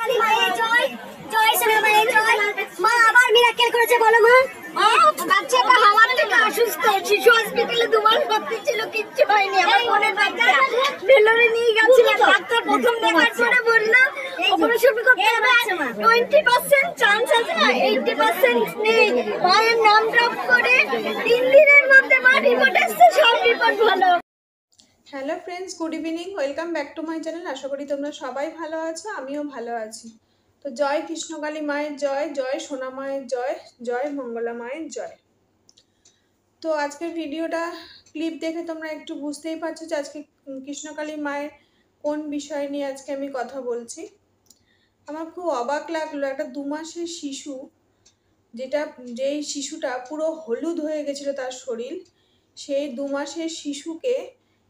কালী মায়ের জয়, জয় সোনা মায়ের জয়। মা আবার মিরাকেল করেছে, বলো মা। বাচ্চাটা হাওয়ার থেকে অসুস্থ, শিশু হসপিটালে 2 মাস ভর্তি ছিল, কিচ্ছু হয়নি। আমার বোনের বাচ্চা ভেলোরে নিয়ে গেছিলাম, ডাক্তার প্রথম দেখার পরে বলল অপারেশন করতে হবে, 20% চান্স আছে, 80% নেই। মায়ের নাম ড্রপ করে 3 দিনের মধ্যে মা রিপোর্ট আসছে, সব রিপোর্ট ভালো। Hello friends, good evening, welcome back to my channel. আশা করি তোমরা সবাই ভালো আছো, আমিও ভালো আছি। তো জয় কৃষ্ণকালী মায়ের জয়, জয় সোনা মায়ের জয়, জয় মঙ্গলা মায়ের জয়। তো আজকের ভিডিওটা ক্লিপ দেখে তোমরা একটু বুঝতেই পারছো যে আজকে কৃষ্ণকালী মায়ের কোন বিষয় নিয়ে আজকে আমি কথা বলছি। আমার খুব অবাক লাগলো, একটা 2 মাসের শিশু, যেই শিশুটা পুরো হলুদ হয়ে গেছিল তার শরীর, সেই 2 মাসের শিশুকে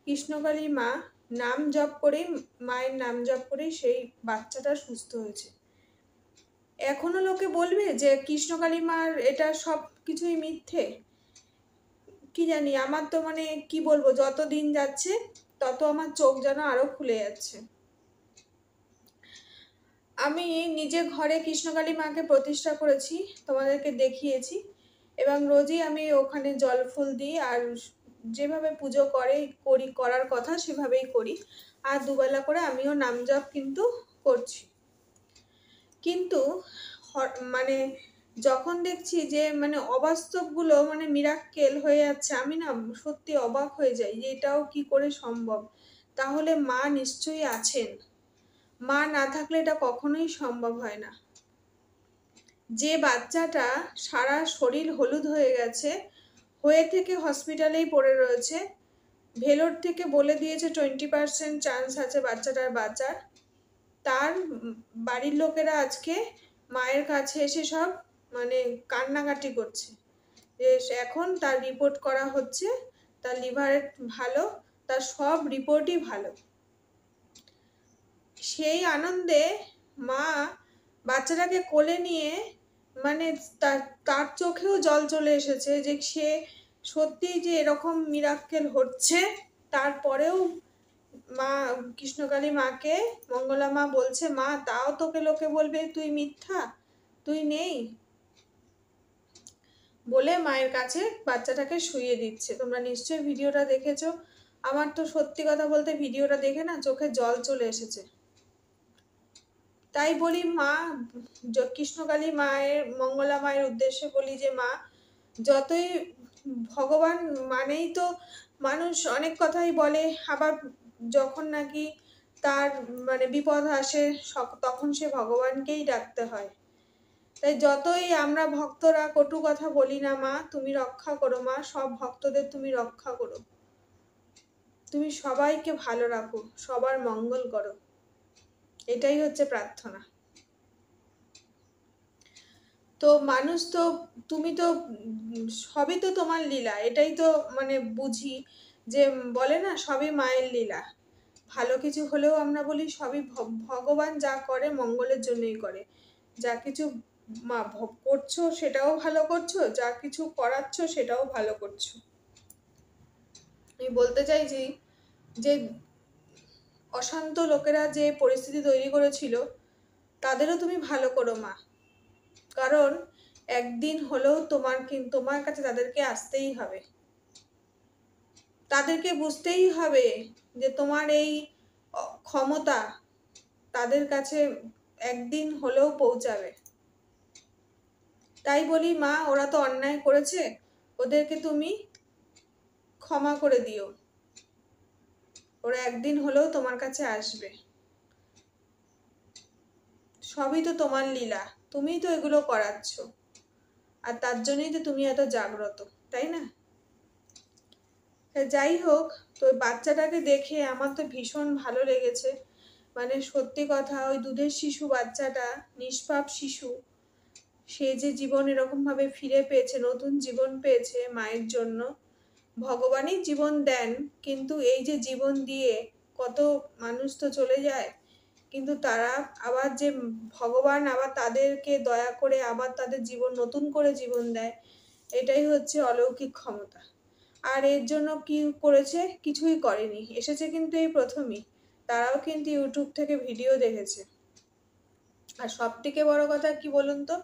কৃষ্ণকালী মা নাম জপ করেই, মায়ের নাম জপ করেই সেই বাচ্চাটা সুস্থ হয়েছে। এখনো লোকে বলবে যে কৃষ্ণকালী মার এটা সব কিছুই মিথ্যে, কি জানি। আমার তো মানে কি বলবো, যত দিন যাচ্ছে তত আমার চোখ যেন আরো খুলে যাচ্ছে। আমি নিজে ঘরে কৃষ্ণকালী মাকে প্রতিষ্ঠা করেছি, তোমাদেরকে দেখিয়েছি, এবং রোজই আমি ওখানে জল ফুল দিই, আর যেভাবে পুজো করার কথা সেভাবেই করি, আর দুবেলা করে আমিও নাম জপ কিন্তু করছি। কিন্তু মানে যখন দেখছি যে মানে অবাস্তবগুলো মানে মিরাক্কেল হয়ে যাচ্ছে, আমি না সত্যি অবাক হয়ে যাই যে এটাও কি করে সম্ভব। তাহলে মা নিশ্চয়ই আছেন, মা না থাকলে এটা কখনোই সম্ভব হয় না। যে বাচ্চাটা সারা শরীর হলুদ হয়ে গেছে, হয়ে থেকে হসপিটালেই পড়ে রয়েছে, ভেলোর থেকে বলে দিয়েছে 20% চান্স আছে বাচ্চাটার বাঁচার, তার বাড়ির লোকেরা আজকে মায়ের কাছে এসে সব মানে কান্নাকাটি করছে যে এখন তার রিপোর্ট করা হচ্ছে, তার লিভার ভালো, তার সব রিপোর্টই ভালো। সেই আনন্দে মা বাচ্চাটাকে কোলে নিয়ে মানে তার চোখেও জল চলে এসেছে যে সে সত্যি যে এরকম মিরাক্কেল হচ্ছে। তারপরেও মা কৃষ্ণকালী মাকে, মঙ্গলা মা বলছে, মা তাও তোকে লোকে বলবে তুই মিথ্যা, তুই নেই, বলে মায়ের কাছে বাচ্চাটাকে শুইয়ে দিচ্ছে। তোমরা নিশ্চয়ই ভিডিওটা দেখেছো। আমার তো সত্যি কথা বলতে ভিডিওটা দেখে না চোখে জল চলে এসেছে। তাই বলি মা, কৃষ্ণকালী মায়ের, মঙ্গলা মায়ের উদ্দেশ্যে বলি যে মা, যতই ভগবান মানেই তো মানুষ অনেক কথাই বলে, আবার যখন নাকি তার মানে বিপদ আসে তখন সে ভগবানকেই ডাকতে হয়। তাই যতই আমরা ভক্তরা কটু কথা বলি না, মা তুমি রক্ষা করো, মা সব ভক্তদের তুমি রক্ষা করো, তুমি সবাইকে ভালো রাখো, সবার মঙ্গল করো, এটাই হচ্ছে প্রার্থনা। তো মানুষ তো, তুমি তো সবই তো তোমার লীলা, এটাই তো মানে বুঝি, যে বলে না সবই মায়ের লীলা। ভালো কিছু হলেও আমরা বলি সবই ভগবান যা করে মঙ্গলের জন্যই করে। যা কিছু করছো সেটাও ভালো করছো, যা কিছু করাচ্ছ সেটাও ভালো করছো। আমি বলতে চাইছি যে অশান্ত লোকেরা যে পরিস্থিতি তৈরি করেছিল তাদেরও তুমি ভালো করো মা, কারণ একদিন হলেও তোমার কাছে তাদেরকে আসতেই হবে, তাদেরকে বুঝতেই হবে যে তোমার এই ক্ষমতা তাদের কাছে একদিন হলেও পৌঁছাবে। তাই বলি মা, ওরা তো অন্যায় করেছে, ওদেরকে তুমি ক্ষমা করে দিও, ওরা একদিন হলেও তোমার কাছে আসবে। সবই তো তোমার লীলা, তুমিই তো এগুলো করাচ্ছ, আর তার জন্যই তো তুমি এত জাগ্রত, তাই না? যাই হোক, তো বাচ্চাটাকে দেখে আমার তো ভীষণ ভালো লেগেছে। মানে সত্যি কথা, ওই দুধের শিশু বাচ্চাটা, নিষ্পাপ শিশু, সে যে জীবন এরকমভাবে ফিরে পেয়েছে, নতুন জীবন পেয়েছে মায়ের জন্য। ভগবানই জীবন দেন, কিন্তু এই যে জীবন দিয়ে কত মানুষ তো চলে যায়, কিন্তু তারা আবার যে ভগবান আবার তাদেরকে দয়া করে আবার তাদের জীবন নতুন করে জীবন দেয়, এটাই হচ্ছে অলৌকিক ক্ষমতা। আর এর জন্য কি করেছে? কিছুই করেনি, এসেছে কিন্তু এই প্রথমই। তারাও কিন্তু ইউটিউব থেকে ভিডিও দেখেছে। আর সব থেকে বড় কথা কি বলুন তো,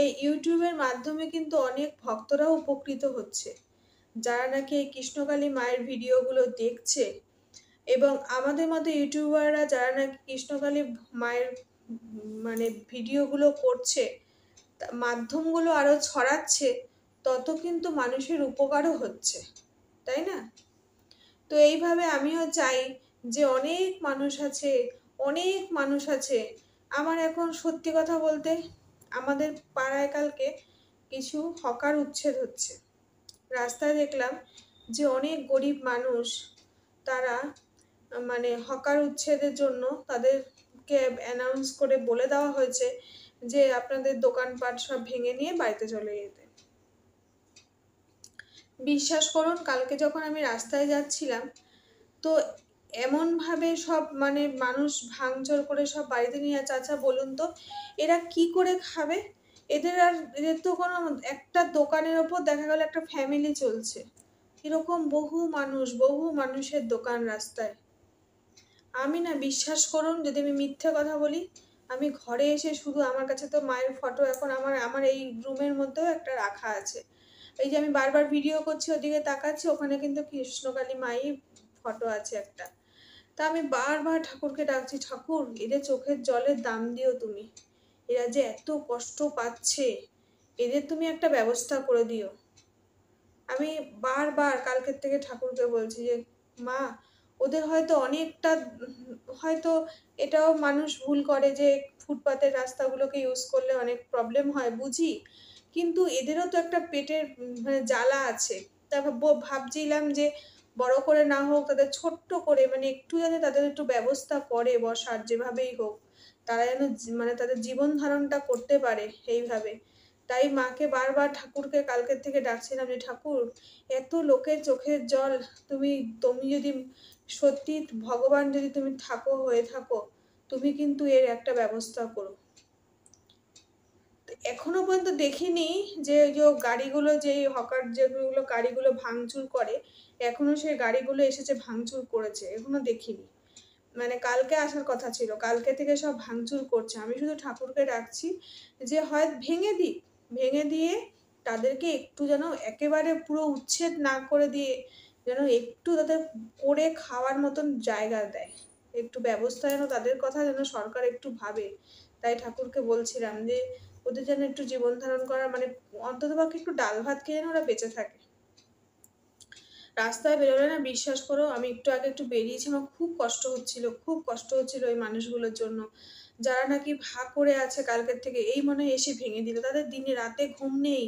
এই ইউটিউবের মাধ্যমে কিন্তু অনেক ভক্তরাও উপকৃত হচ্ছে, যারা নাকি এই কৃষ্ণকালী মায়ের ভিডিওগুলো দেখছে, এবং আমাদের মতো ইউটিউবাররা যারা নাকি কৃষ্ণকালী মায়ের মানে ভিডিওগুলো করছে, মাধ্যমগুলো আরো ছড়াচ্ছে, তত কিন্তু মানুষের উপকারও হচ্ছে, তাই না? তো এইভাবে আমিও চাই যে অনেক মানুষ আছে, অনেক মানুষ আছে। আমার এখন সত্যি কথা বলতে, আমাদের পাড়ায় কালকে কিছু হকার উচ্ছেদ হচ্ছে। রাস্তায় দেখলাম যে অনেক গরিব মানুষ, তারা মানে হকার উচ্ছেদের জন্য তাদেরকে অ্যানাউন্স করে বলে দেওয়া হয়েছে যে আপনাদের দোকানপাট সব ভেঙে নিয়ে বাড়িতে চলে যেতে। বিশ্বাস করুন, কালকে যখন আমি রাস্তায় যাচ্ছিলাম, তো এমনভাবে সব মানে মানুষ ভাঙচুর করে সব বাড়িতে নিয়ে যাচ্ছে। আচ্ছা বলুন তো, এরা কি করে খাবে? এদের তো কোনো একটা দোকানের ওপর দেখা গেল একটা ফ্যামিলি চলছে, এরকম বহু মানুষের দোকান রাস্তায়। আমি না, বিশ্বাস করুন, যদি আমি মিথ্যে কথা বলি, আমি ঘরে এসে শুধু, আমার কাছে তো মায়ের ফটো এখন আমার আমার এই রুমের মধ্যেও একটা রাখা আছে। এই যে আমি বারবার ভিডিও করছি, ওদিকে তাকাচ্ছি, ওখানে কিন্তু কৃষ্ণকালী মায়ের ফটো আছে একটা। তা আমি বারবার ঠাকুরকে ডাকছি, ঠাকুর এদের চোখের জলের দাম দিও তুমি, এরা যে এত কষ্ট পাচ্ছে, এদের তুমি একটা ব্যবস্থা করে দিও। আমি বারবার কালকের থেকে ঠাকুরকে বলছি যে মা, ওদের হয়তো অনেকটা, হয়তো এটাও মানুষ ভুল করে যে ফুটপাতের রাস্তাগুলোকে ইউজ করলে অনেক প্রবলেম হয়, বুঝি, কিন্তু এদেরও তো একটা পেটের মানে জ্বালা আছে। তারপর ভাবছিলাম যে বড় করে না হোক, তাদের ছোট্ট করে মানে একটু যাতে তাদের একটু ব্যবস্থা করে বসার, যেভাবেই হোক, তারা যেন মানে তাদের জীবন ধারণটা করতে পারে এইভাবে। তাই মাকে বারবার, ঠাকুরকে কালকের থেকে ডাকছিলাম যে ঠাকুর, এত লোকের চোখের জল, তুমি তুমি যদি সত্যি ভগবান, যদি তুমি হয়ে থাকো, তুমি কিন্তু এর একটা ব্যবস্থা করো। এখনো পর্যন্ত দেখিনি যে ওই যে গাড়িগুলো, যে হকার যেগুলো গাড়িগুলো ভাঙচুর করে, এখনো সেই গাড়িগুলো এসেছে ভাঙচুর করেছে, এখনো দেখিনি। মানে কালকে আসার কথা ছিল, কালকে থেকে সব ভাঙচুর করছে। আমি শুধু ঠাকুরকে ডাকছি যে হয় ভেঙে দিয়ে তাদেরকে একটু যেন একেবারে পুরো উচ্ছেদ না করে দিয়ে, যেন একটু তাদের করে খাওয়ার মতন জায়গা দেয়, একটু ব্যবস্থা যেন, তাদের কথা যেন সরকার একটু ভাবে। তাই ঠাকুরকে বলছিলাম যে ওদের যেন একটু জীবন ধারণ করার মানে অন্ততপক্ষে একটু ডাল ভাত খেয়ে যেন ওরা বেঁচে থাকে। রাস্তায় বেরোলে না, বিশ্বাস করো, আমি একটু আগে একটু বেরিয়েছি, আমার খুব কষ্ট হচ্ছিল ওই মানুষগুলোর জন্য, যারা নাকি ভাগ করে আছে কালকের থেকে, এই মনে হয় এসে ভেঙে দিল, তাদের দিনে রাতে ঘুম নেই।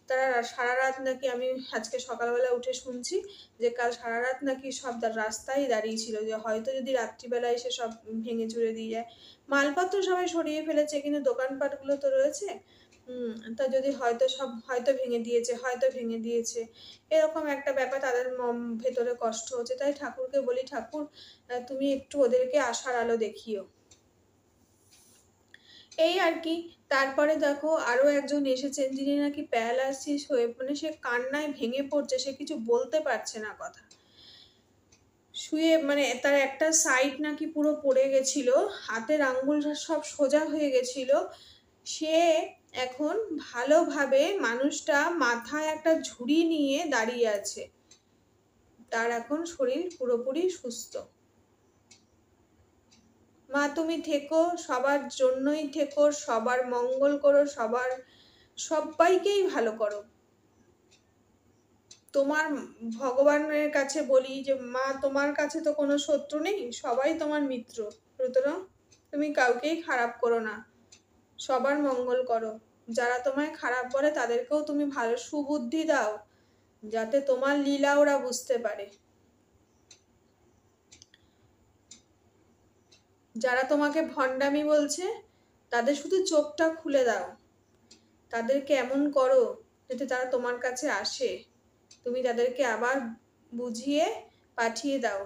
তারা সারা রাত নাকি, আমি আজকে সকালবেলা উঠে শুনছি যে কাল সারা রাত নাকি সব রাস্তায় দাঁড়িয়ে ছিল, যে হয়তো যদি রাত্রিবেলা এসে সব ভেঙে চুরে দিয়ে যায়। মালপত্র সবাই সরিয়ে ফেলেছে, কিন্তু দোকানপাটগুলো তো রয়েছে। তা যদি হয়তো ভেঙে দিয়েছে, এরকম একটা ব্যাপার, তাদের ভেতরে কষ্ট হচ্ছে। তাই ঠাকুরকে বলি, ঠাকুর তুমি একটু ওদেরকে আশার আলো দেখিও, এই আর কি। তারপরে দেখো আরো একজন এসেছেন, যিনি নাকি প্যারালাইসিস হয়ে মানে সে কান্নায় ভেঙে পড়ছে, সে কিছু বলতে পারছে না কথা, শুয়ে মানে তার একটা সাইড নাকি পুরো পড়ে গেছিল, হাতের আঙ্গুল সব সোজা হয়ে গেছিল। সে এখন ভালোভাবে, মানুষটা মাথায় একটা ঝুড়ি নিয়ে দাঁড়িয়ে আছে, তার এখন শরীর পুরোপুরি সুস্থ। মা তুমি থেকো, সবার জন্যই থেকো, সবার মঙ্গল করো, সবাইকেই ভালো করো। তোমার ভগবানের কাছে বলি যে মা, তোমার কাছে তো কোনো শত্রু নেই, সবাই তোমার মিত্র, সুতরাং তুমি কাউকেই খারাপ করো না, সবার মঙ্গল করো। যারা তোমায় খারাপ বলে তাদেরকেও তুমি ভালো সুবুদ্ধি দাও, যাতে তোমার লীলা ওরা বুঝতে পারে। যারা তোমাকে ভণ্ডামি বলছে, তাদের শুধু চোখটা খুলে দাও, তাদেরকে এমন করো যাতে তারা তোমার কাছে আসে, তুমি তাদেরকে আবার বুঝিয়ে পাঠিয়ে দাও।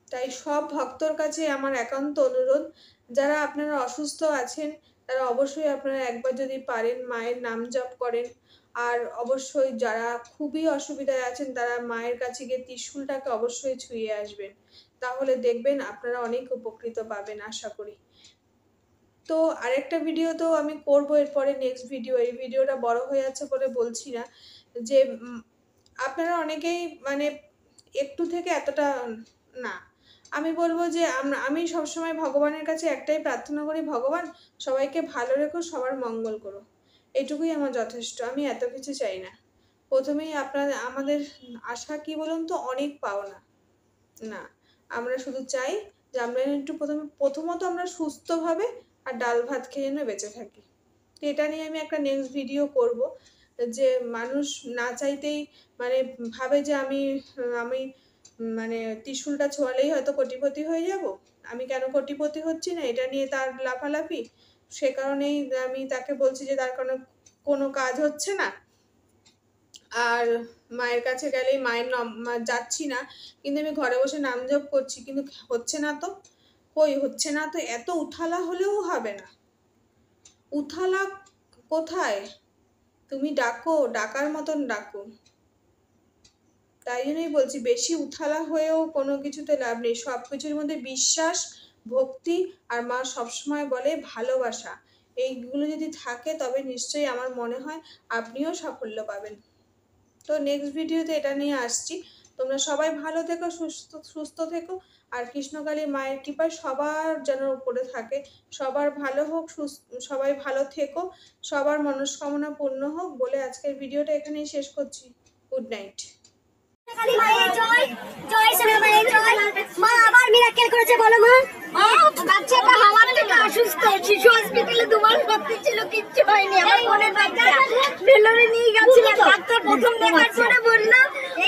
তাই সব ভক্তর কাছে আমার একান্ত অনুরোধ, যারা আপনারা অসুস্থ আছেন, তারা অবশ্যই আপনারা একবার যদি পারেন মায়ের নাম জপ করেন। আর অবশ্যই যারা খুবই অসুবিধায় আছেন, তারা মায়ের কাছে গিয়ে ত্রিশূলটাকে অবশ্যই ছুঁয়ে আসবেন, তাহলে দেখবেন আপনারা অনেক উপকৃত পাবেন আশা করি। তো আরেকটা ভিডিও তো আমি করব এরপরে, নেক্সট ভিডিও। এই ভিডিওটা বড় হয়ে যাচ্ছে বলে বলছি না, যে আপনারা অনেকেই মানে একটু থেকে এতটা না, আমি বলবো যে আমি সবসময় ভগবানের কাছে একটাই প্রার্থনা করি, ভগবান সবাইকে ভালো রেখো, সবার মঙ্গল করো, এটুকুই আমার যথেষ্ট। আমি এত কিছু চাই না। প্রথমেই আমাদের আশা কি বলুন তো, অনেক পাওনা না, আমরা শুধু চাই যে আমরা একটু প্রথমত আমরা সুস্থভাবে আর ডাল ভাত খেয়ে যেন বেঁচে থাকি। তো এটা নিয়ে আমি একটা নেক্সট ভিডিও করব, যে মানুষ না চাইতেই মানে ভাবে যে আমি মানে ত্রিশূলটা ছোঁয়ালেই হয়তো কোটিপতি হয়ে যাব, আমি কেন কোটিপতি হচ্ছি না, এটা নিয়ে তার লাফালাফি। সে কারণেই আমি তাকে বলছি যে তার কোনো কাজ হচ্ছে না, আর মায়ের কাছে গেলেই মায়ের যাচ্ছি না, কিন্তু আমি ঘরে বসে নাম জপ করছি, কিন্তু হচ্ছে না তো, হচ্ছে না তো। এত উথালা হলেও হবে না। উথালা কোথায়? তুমি ডাকো, ডাকার মতন ডাকো। তাই জন্যই বলছি, বেশি উথালা হয়েও কোনো কিছুতে লাভ নেই। সব কিছুর মধ্যে বিশ্বাস, ভক্তি, আর মা সবসময় বলে ভালোবাসা, এইগুলো যদি থাকে তবে নিশ্চয়ই আমার মনে হয় আপনিও সাফল্য পাবেন। তো নেক্সট ভিডিওতে এটা নিয়ে আসছি। তোমরা সবাই ভালো থেকো, সুস্থ থেকো, আর কৃষ্ণকালী মায়ের কৃপায় সবার যেন উপরে থাকে, সবার ভালো হোক, সবাই ভালো থেকো, সবার মনস্কামনা পূর্ণ হোক বলে আজকের ভিডিওটা এখানেই শেষ করছি। Good night. মা আবার মিরাকেল করেছে, বলো মা। বাচ্চাটা হাওয়ার থেকে অসুস্থ, শিশু হসপিটালে 2 মাস ভর্তি ছিল, কিচ্ছু হয়নি। আমার বোনের বাচ্চা ভেলোরে নিয়ে গেছিল, ডাক্তার প্রথম দেখার পরে বললো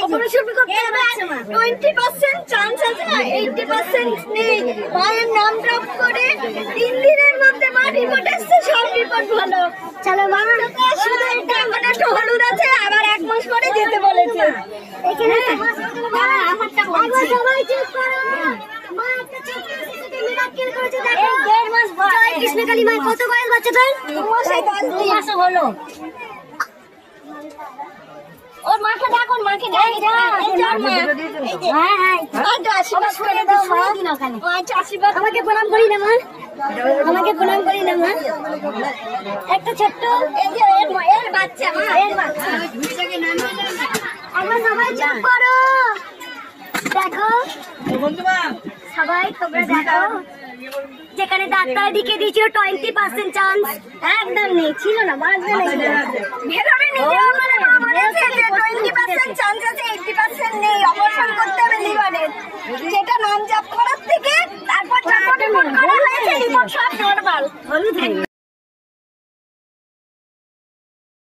অপারেশন করতে হবে, 20% চান্স আছে, 80% নেই। মায়ের নাম ড্রপ করে 3 দিনের মধ্যে মা রিপোর্ট আসছে, সব রিপোর্ট ভালো। চলো মা, শুধু এটা আমাদের একটু হলুদ আছে, আবার 1 মাস পরে যেতে বলেছে। এখানে সবাই চেক করো, মা একটা চেক করে মিরাকেল করেছে, দেখো। 1.5 মাস জয় কৃষ্ণকালী মা। কত বয়স বাচ্চাটার? 2 মাস হলো। ওর মাকে ডাক, ওর মাকে ডাক। আমাকে প্রণাম করি না মা, আমাকে প্রণাম করি না মা। একটা ছোট্ট এর বাচ্চা, মা এর বাচ্চা। আমরা সবাই চুপ করো, দেখো সবাই, তোমরা দেখো, যেখানে ডাক্তার দিকে দিয়েছিল 20% চান্স, একদম নেই, ছিল না, বাঁচবে না। ভেতরে নিজে মানে মা বলেছে যে 20% চান্স আছে, 80% নেই, অপারেশন করতে হবে লিভারের। যেটা নাম জপ করার থেকে তারপর যখন রিপোর্ট করা হয়েছে, রিপোর্ট সব নরমাল।